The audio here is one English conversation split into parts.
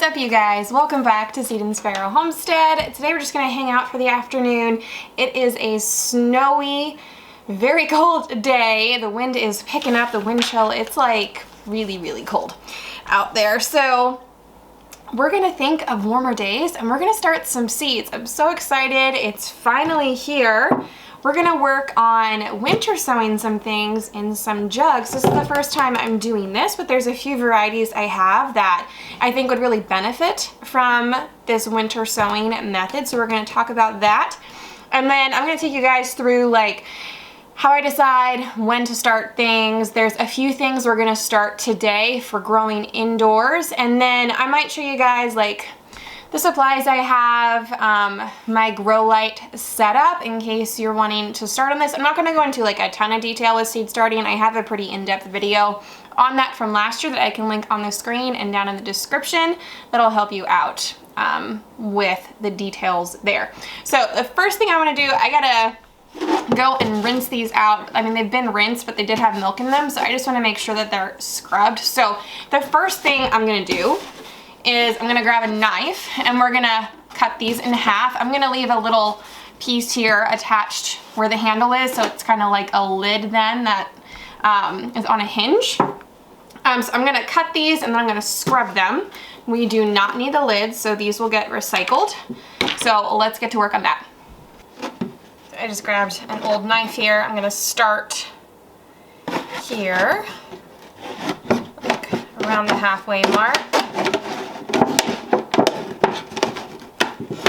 up, you guys? Welcome back to Seed and Sparrow Homestead. Today we're just gonna hang out for the afternoon. It is a snowy, very cold day. The wind is picking up, the wind chill. It's like really cold out there. So we're gonna think of warmer days and we're gonna start some seeds. I'm so excited. It's finally here. We're gonna work on winter sowing some things in some jugs. This is the first time I'm doing this, but there's a few varieties I have that I think would really benefit from this winter sowing method. So we're gonna talk about that. And then I'm gonna take you guys through like how I decide when to start things. There's a few things we're gonna start today for growing indoors. And then I might show you guys like the supplies I have, my grow light setup in case you're wanting to start on this. I'm not gonna go into like a ton of detail with seed starting. I have a pretty in-depth video on that from last year that I can link on the screen and down in the description that'll help you out with the details there. So the first thing I wanna do, I gotta go and rinse these out. I mean, they've been rinsed, but they did have milk in them, so I just wanna make sure that they're scrubbed. So the first thing I'm gonna do is I'm gonna grab a knife and we're gonna cut these in half. I'm gonna leave a little piece here attached where the handle is, so it's kind of like a lid then that is on a hinge. So I'm gonna cut these and then I'm gonna scrub them. We do not need the lids, so these will get recycled. So let's get to work on that. I just grabbed an old knife here. I'm gonna start here, like around the halfway mark.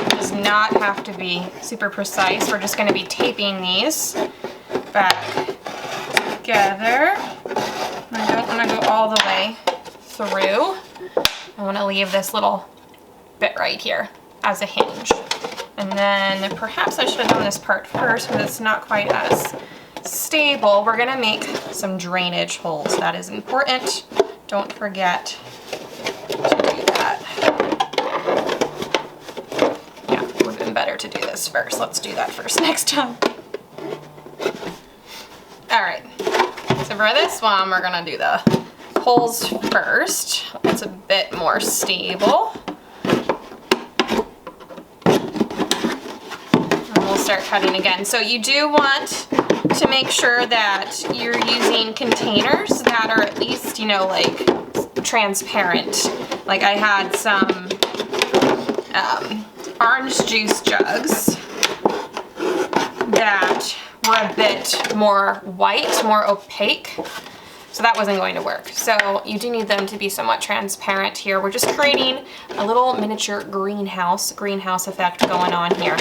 Does not have to be super precise. We're just gonna be taping these back together. I don't wanna go all the way through. I wanna leave this little bit right here as a hinge. And then perhaps I should have done this part first because it's not quite as stable. We're gonna make some drainage holes. That is important. Don't forget to do that. Yeah, it would have been better to do this first. Let's do that first next time. All right, so for this one, we're gonna do the holes first. It's a bit more stable. Start cutting again. So you do want to make sure that you're using containers that are at least, you know, like transparent. Like I had some orange juice jugs that were a bit more white, more opaque. So that wasn't going to work. So you do need them to be somewhat transparent here. We're just creating a little miniature greenhouse effect going on here.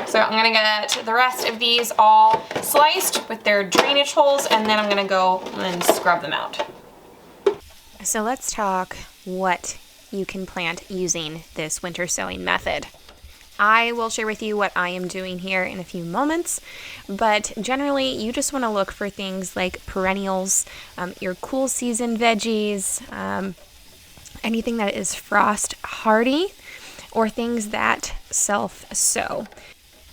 So I'm gonna get the rest of these all sliced with their drainage holes, and then I'm gonna go and scrub them out. So let's talk what you can plant using this winter sowing method. I will share with you what I am doing here in a few moments, but generally you just want to look for things like perennials, your cool season veggies, anything that is frost hardy, or things that self-sow.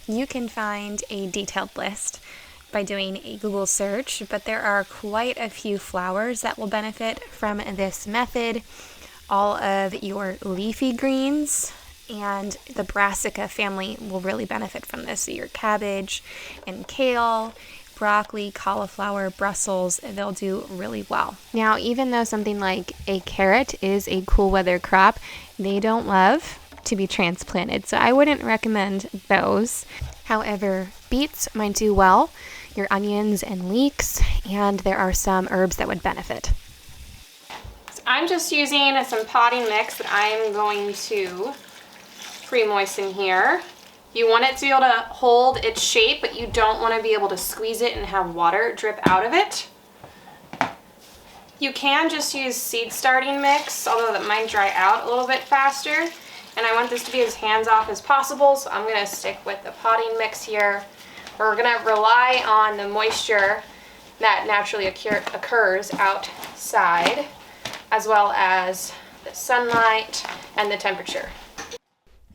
You can find a detailed list by doing a Google search, but there are quite a few flowers that will benefit from this method. All of your leafy greens and the brassica family will really benefit from this. So your cabbage and kale, broccoli, cauliflower, Brussels, they'll do really well. Now, even though something like a carrot is a cool weather crop, they don't love to be transplanted, so I wouldn't recommend those. However, beets might do well, your onions and leeks, and there are some herbs that would benefit. So I'm just using some potting mix that I'm going to pre-moisten here. You want it to be able to hold its shape, but you don't want to be able to squeeze it and have water drip out of it. You can just use seed starting mix, although that might dry out a little bit faster. And I want this to be as hands-off as possible, so I'm going to stick with the potting mix here. We're going to rely on the moisture that naturally occurs outside, as well as the sunlight and the temperature.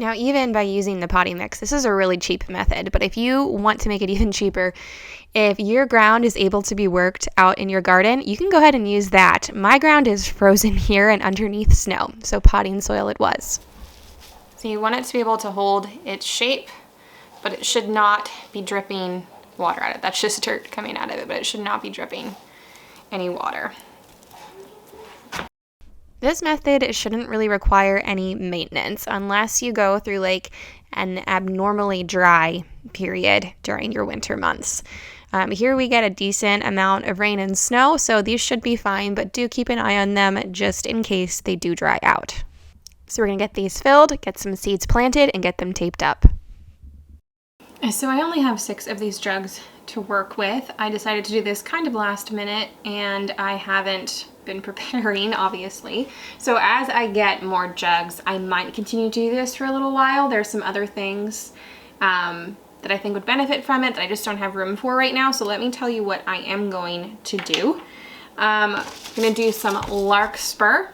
Now, even by using the potting mix, this is a really cheap method, but if you want to make it even cheaper, if your ground is able to be worked out in your garden, you can go ahead and use that. My ground is frozen here and underneath snow, so potting soil it was. So you want it to be able to hold its shape, but it should not be dripping water out of it. That's just dirt coming out of it, but it should not be dripping any water. This method shouldn't really require any maintenance unless you go through like an abnormally dry period during your winter months. Here we get a decent amount of rain and snow, so these should be fine, but do keep an eye on them just in case they do dry out. So we're going to get these filled, get some seeds planted, and get them taped up. So I only have 6 of these jugs to work with. I decided to do this kind of last minute, and I haven't been preparing, obviously. So as I get more jugs, I might continue to do this for a little while. There's some other things that I think would benefit from it that I just don't have room for right now. So let me tell you what I am going to do. I'm gonna do some larkspur.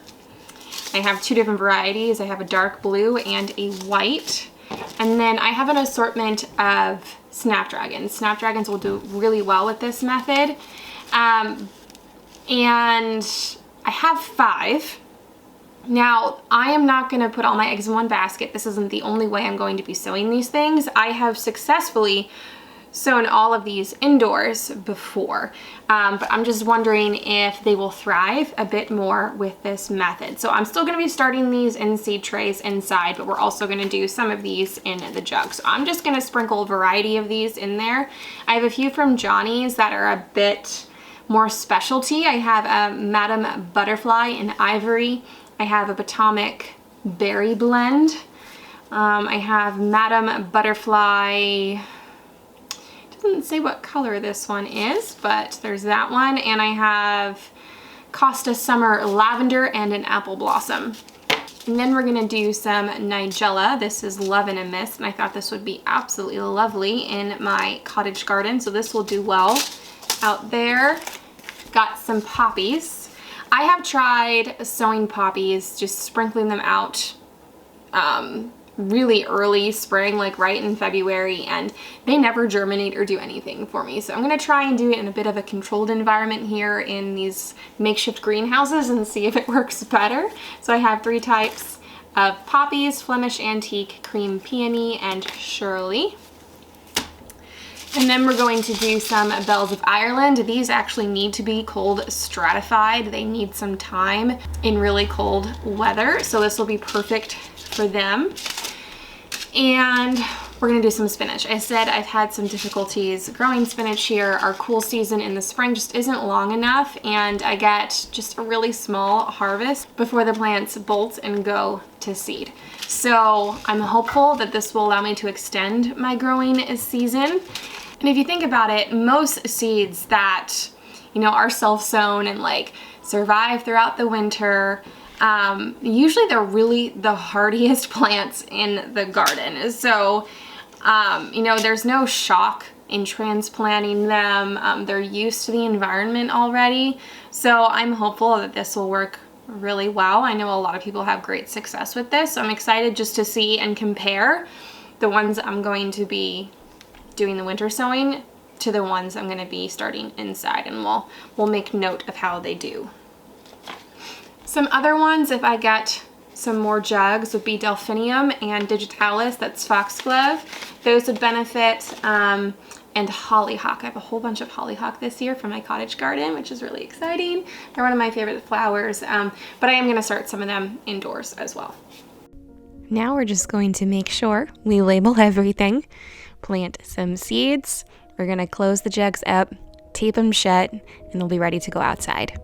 I have 2 different varieties. I have a dark blue and a white. And then I have an assortment of snapdragons. Snapdragons will do really well with this method. And I have 5. Now, I am not going to put all my eggs in one basket. This isn't the only way I'm going to be sowing these things. I have successfully sown all of these indoors before, but I'm just wondering if they will thrive a bit more with this method. So I'm still going to be starting these in seed trays inside, but we're also going to do some of these in the jug. So I'm just going to sprinkle a variety of these in there. I have a few from Johnny's that are a bit more specialty. I have a Madam Butterfly in Ivory. I have a Potomac Berry Blend. I have Madam Butterfly, doesn't say what color this one is, but there's that one. And I have Costa Summer Lavender and an Apple Blossom. And then we're gonna do some Nigella. This is Love in a Mist, and I thought this would be absolutely lovely in my cottage garden, so this will do well out there. Got some poppies. I have tried sowing poppies, just sprinkling them out really early spring, like right in February, and they never germinate or do anything for me. So I'm gonna try and do it in a bit of a controlled environment here in these makeshift greenhouses and see if it works better. So I have 3 types of poppies: Flemish Antique, Cream Peony, and Shirley. And then we're going to do some Bells of Ireland. These actually need to be cold stratified. They need some time in really cold weather, so this will be perfect for them. And we're gonna do some spinach. I said I've had some difficulties growing spinach here. Our cool season in the spring just isn't long enough, and I get just a really small harvest before the plants bolt and go to seed. So I'm hopeful that this will allow me to extend my growing season. And if you think about it, most seeds that, you know, are self-sown and like survive throughout the winter, usually they're really the hardiest plants in the garden. So, you know, there's no shock in transplanting them. They're used to the environment already. So I'm hopeful that this will work really well. I know a lot of people have great success with this, so I'm excited just to see and compare the ones I'm going to be doing the winter sowing to the ones I'm going to be starting inside, and we'll make note of how they do. Some other ones, if I get some more jugs, would be Delphinium and Digitalis, that's foxglove. Those would benefit, and hollyhock. I have a whole bunch of hollyhock this year for my cottage garden, which is really exciting. They're one of my favorite flowers, but I am going to start some of them indoors as well. Now we're just going to make sure we label everything, plant some seeds. We're going to close the jugs up, tape them shut, and they'll be ready to go outside.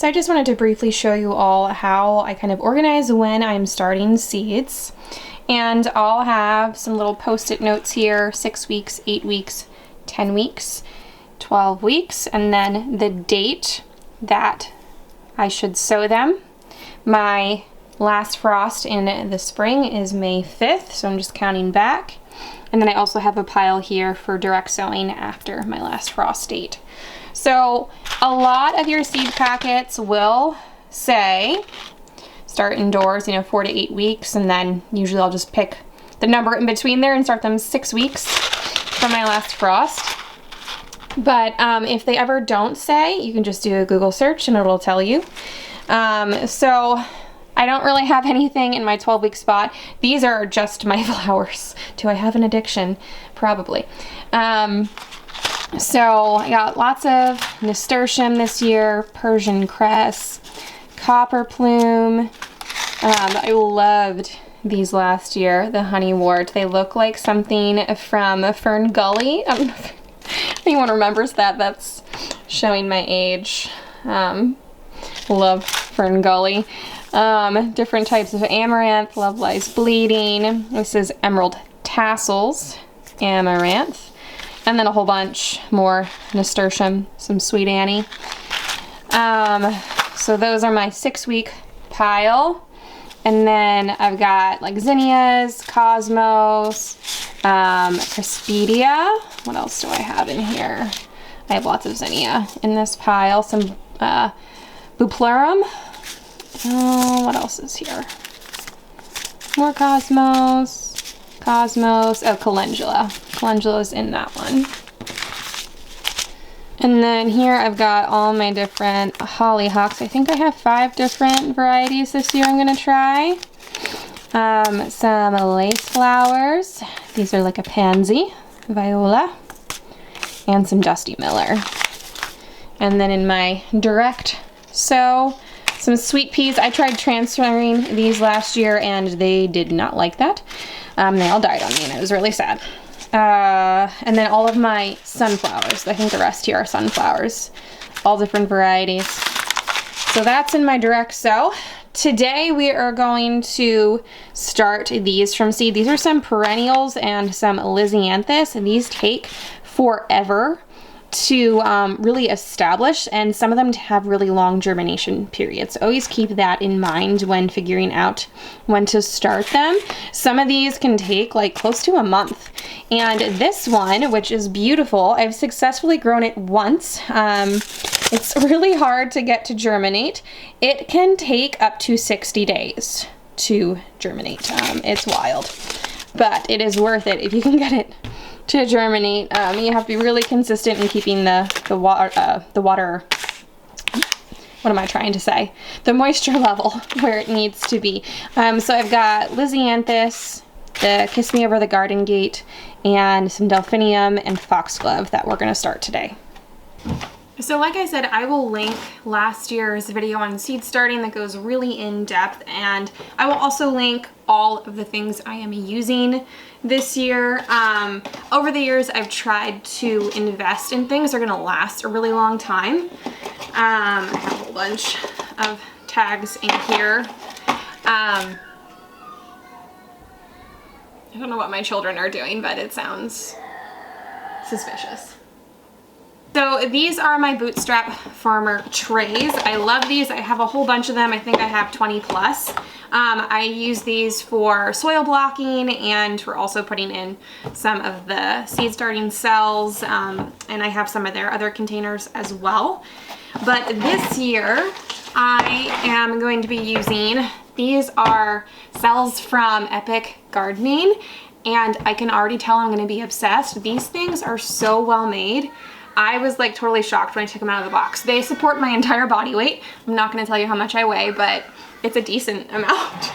So I just wanted to briefly show you all how I kind of organize when I'm starting seeds. And I'll have some little post-it notes here, 6 weeks, 8 weeks, 10 weeks, 12 weeks, and then the date that I should sow them. My last frost in the spring is May 5th, so I'm just counting back. And then I also have a pile here for direct sowing after my last frost date. So a lot of your seed packets will say start indoors, 4 to 8 weeks, and then usually I'll just pick the number in between there and start them 6 weeks from my last frost. But if they ever don't say, you can just do a Google search and it'll tell you. So I don't really have anything in my 12-week spot. These are just my flowers. Do I have an addiction? Probably. So I got lots of nasturtium this year, Persian cress, copper plume. I loved these last year, the honeywort. They look like something from Fern Gully. I don't know if anyone remembers that. That's showing my age. Love Fern Gully. Different types of amaranth. Love lies bleeding. This is emerald tassels amaranth. And then a whole bunch more nasturtium, some sweet Annie. So those are my 6-week pile. And then I've got like zinnias, cosmos, craspedia. What else do I have in here? I have lots of zinnia in this pile. Some bupleurum. Oh, what else is here? More cosmos. Oh, calendula. Calendula's in that one. And then here I've got all my different hollyhocks. I think I have 5 different varieties this year I'm gonna try. Some lace flowers. These are like a pansy, viola, and some Dusty Miller. And then in my direct sow, some sweet peas. I tried transferring these last year and they did not like that. They all died on me and it was really sad. And then all of my sunflowers. I think the rest here are sunflowers. All different varieties. So that's in my direct sow. Today we are going to start these from seed. These are some perennials and some Lisianthus, and these take forever to really establish, and some of them have really long germination periods. So always keep that in mind when figuring out when to start them. Some of these can take like close to a month. And this one, which is beautiful, I've successfully grown it once. It's really hard to get to germinate. It can take up to 60 days to germinate. It's wild, but it is worth it if you can get it to germinate. You have to be really consistent in keeping the water, what am I trying to say? The moisture level where it needs to be. So I've got Lisianthus, the Kiss Me Over the Garden Gate, and some Delphinium and Foxglove that we're gonna start today. So like I said, I will link last year's video on seed starting that goes really in depth, and I will also link all of the things I am using this year. Over the years, I've tried to invest in things that are gonna last a really long time. I have a whole bunch of tags in here. I don't know what my children are doing, but it sounds suspicious. So these are my Bootstrap Farmer trays. I love these. I have a whole bunch of them. I think I have 20 plus. I use these for soil blocking, and for also putting in some of the seed starting cells, and I have some of their other containers as well. But this year I am going to be using, these are cells from Epic Gardening, and I can already tell I'm going to be obsessed. These things are so well made. I was like totally shocked when I took them out of the box. They support my entire body weight. I'm not going to tell you how much I weigh, but it's a decent amount.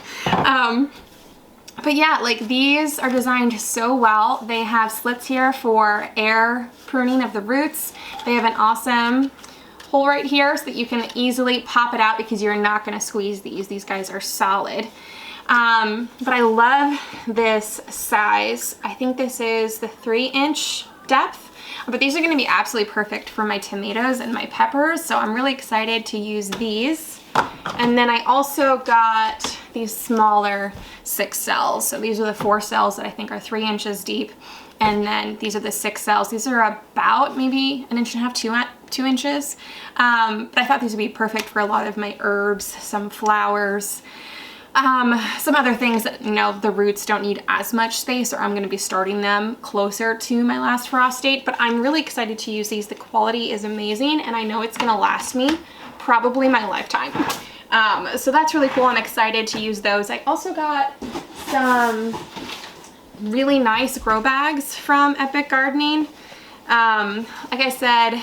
But yeah, like these are designed so well. They have slits here for air pruning of the roots. They have an awesome hole right here so that you can easily pop it out because you're not going to squeeze these. These guys are solid. But I love this size. I think this is the 3-inch depth. But these are going to be absolutely perfect for my tomatoes and my peppers, so I'm really excited to use these. And then I also got these smaller 6 cells. So these are the 4 cells that I think are 3 inches deep. And then these are the 6 cells. These are about maybe 1.5 inches, 2 inches. But I thought these would be perfect for a lot of my herbs, some flowers, some other things that, you know, the roots don't need as much space, or I'm going to be starting them closer to my last frost date. But I'm really excited to use these. The quality is amazing, and I know it's going to last me probably my lifetime. So that's really cool. I'm excited to use those. I also got some really nice grow bags from Epic Gardening. Like I said,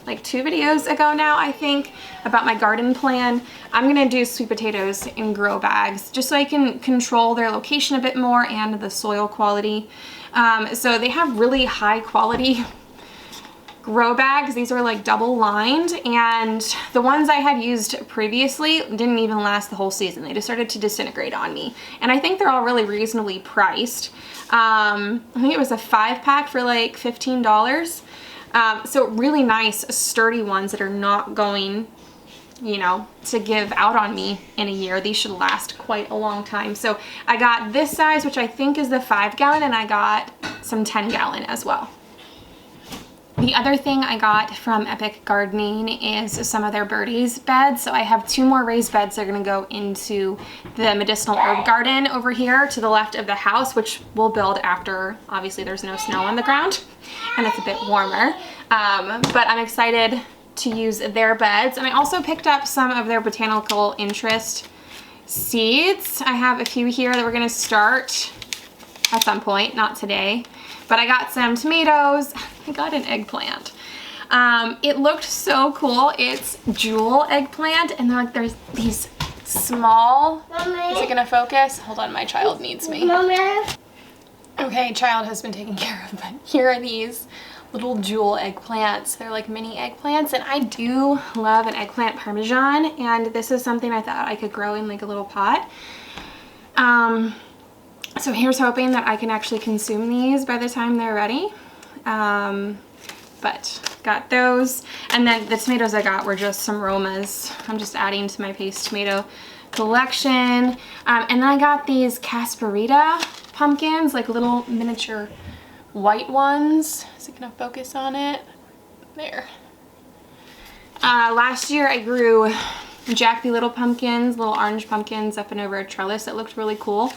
like 2 videos ago now, I think, about my garden plan. I'm gonna do sweet potatoes in grow bags just so I can control their location a bit more and the soil quality. So they have really high quality grow bags. These are like double lined, and the ones I had used previously didn't even last the whole season. They just started to disintegrate on me. And I think they're all really reasonably priced. I think it was a 5-pack for like $15. So really nice, sturdy ones that are not going, you know, to give out on me in a year. These should last quite a long time. So I got this size, which I think is the 5-gallon, and I got some 10-gallon as well. The other thing I got from Epic Gardening is some of their birdies beds. So I have 2 more raised beds that are going to go into the medicinal herb garden over here to the left of the house, which we'll build after, obviously, there's no snow on the ground and it's a bit warmer. But I'm excited to use their beds. And I also picked up some of their botanical interest seeds. I have a few here that we're going to start at some point, not today. But I got some tomatoes. I got an eggplant. It looked so cool. It's jewel eggplant, and they're like, there's these small. Mommy. Is it gonna focus? Hold on, my child needs me. Mommy. Okay, child has been taken care of, but here are these little jewel eggplants. They're like mini eggplants, and I do love an eggplant parmesan, and this is something I thought I could grow in like a little pot. So here's hoping that I can actually consume these by the time they're ready. But got those. And then the tomatoes I got were just some Romas. I'm just adding to my paste tomato collection. And then I got these Casperita pumpkins, like little miniature white ones. Is it gonna focus on it? There. Last year I grew Jack Be Little pumpkins, little orange pumpkins up and over a trellis that looked really cool.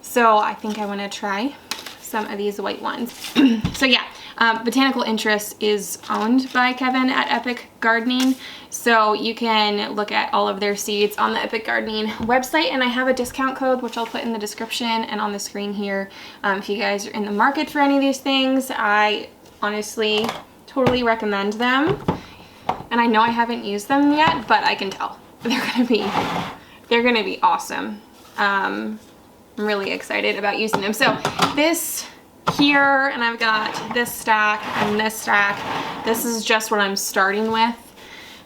So I think I want to try some of these white ones. So yeah, Botanical Interest is owned by Kevin at Epic Gardening. So you can look at all of their seeds on the Epic Gardening website. And I have a discount code, which I'll put in the description and on the screen here. If you guys are in the market for any of these things, I honestly totally recommend them. And I know I haven't used them yet, but I can tell they're gonna be awesome. I'm really excited about using them. So this here, and I've got this stack and this stack. This is just what I'm starting with.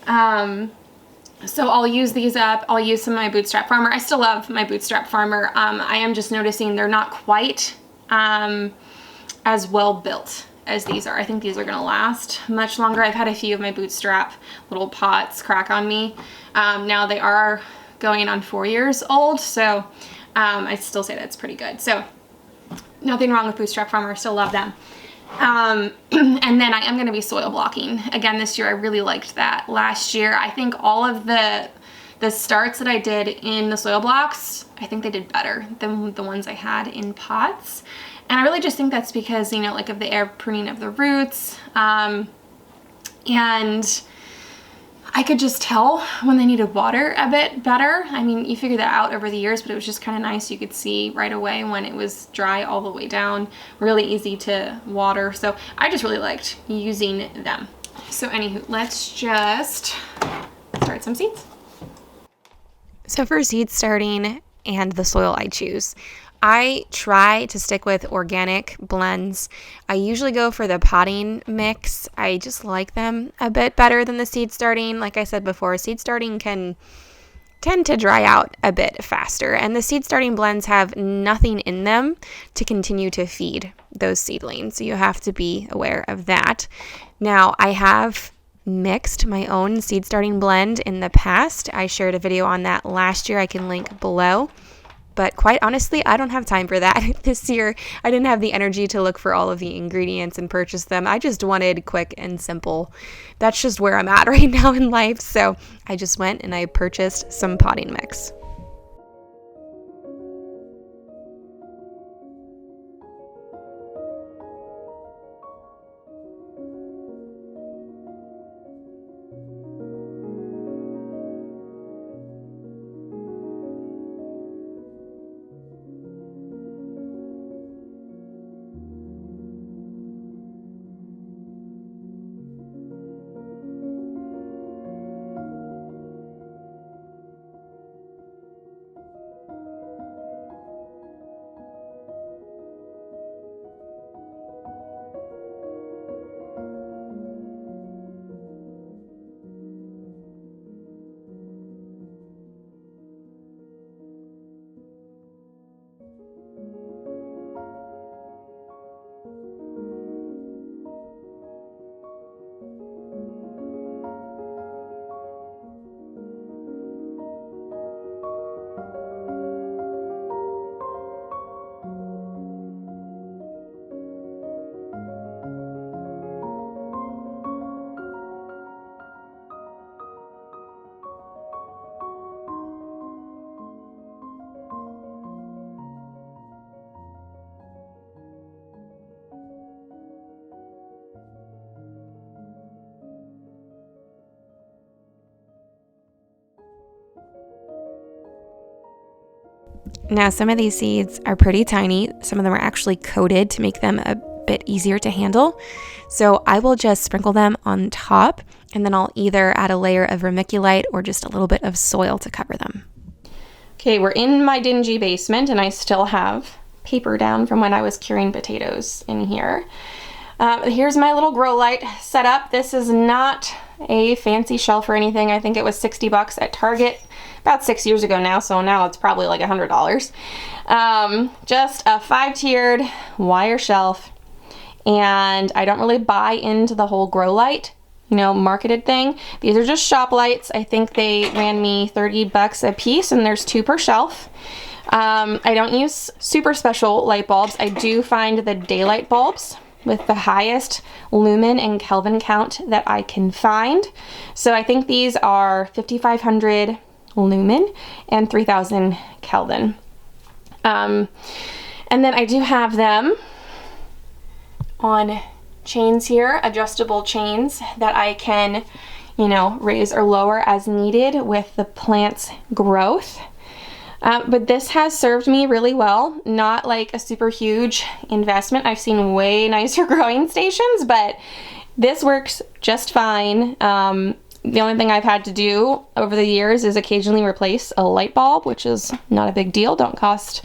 So I'll use these up. I'll use some of my Bootstrap Farmer. I still love my Bootstrap Farmer. I am just noticing they're not quite as well built as these are. I think these are gonna last much longer. I've had a few of my Bootstrap little pots crack on me. Now they are going on 4 years old, so I still say that's pretty good. So nothing wrong with Bootstrap Farmer, I still love them. And then I am going to be soil blocking again this year. I really liked that. Last year, I think all of the starts that I did in the soil blocks, I think they did better than the ones I had in pots. And I really just think that's because, you know, like of the air pruning of the roots, and I could just tell when they needed water a bit better. I mean, you figure that out over the years, but it was just kind of nice. You could see right away when it was dry all the way down, really easy to water. So I just really liked using them. So anywho, let's just start some seeds. So for seed starting and the soil I choose, I try to stick with organic blends. I usually go for the potting mix. I just like them a bit better than the seed starting. Like I said before, seed starting can tend to dry out a bit faster, and the seed starting blends have nothing in them to continue to feed those seedlings, so you have to be aware of that. Now, I have mixed my own seed starting blend in the past. I shared a video on that last year. I can link below. But quite honestly, I don't have time for that. This year, I didn't have the energy to look for all of the ingredients and purchase them. I just wanted quick and simple. That's just where I'm at right now in life. So I just went and I purchased some potting mix. Now, some of these seeds are pretty tiny. Some of them are actually coated to make them a bit easier to handle. So I will just sprinkle them on top, and then I'll either add a layer of vermiculite or just a little bit of soil to cover them. Okay, we're in my dingy basement, and I still have paper down from when I was curing potatoes in here. Here's my little grow light set up. This is not a fancy shelf or anything. I think it was $60 at Target about 6 years ago now, so now it's probably like $100. Just a 5-tiered wire shelf, and I don't really buy into the whole grow light, marketed thing. These are just shop lights. I think they ran me $30 a piece, and there's 2 per shelf. I don't use super special light bulbs. I do find the daylight bulbs with the highest lumen and Kelvin count that I can find. So I think these are 5,500 lumen and 3,000 Kelvin. And then I do have them on chains here, adjustable chains that I can, raise or lower as needed with the plant's growth. But this has served me really well. Not like a super huge investment. I've seen way nicer growing stations, but this works just fine. The only thing I've had to do over the years is occasionally replace a light bulb, which is not a big deal. Doesn't cost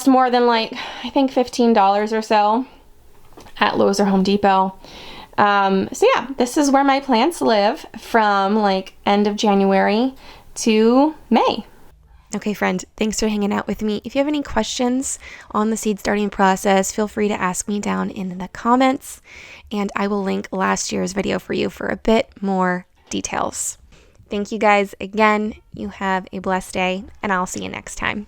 more than I think $15 or so at Lowe's or Home Depot. So yeah, this is where my plants live from end of January to May. Okay, friend, thanks for hanging out with me. If you have any questions on the seed starting process, feel free to ask me down in the comments, and I will link last year's video for you for a bit more details. Thank you guys again. You have a blessed day, and I'll see you next time.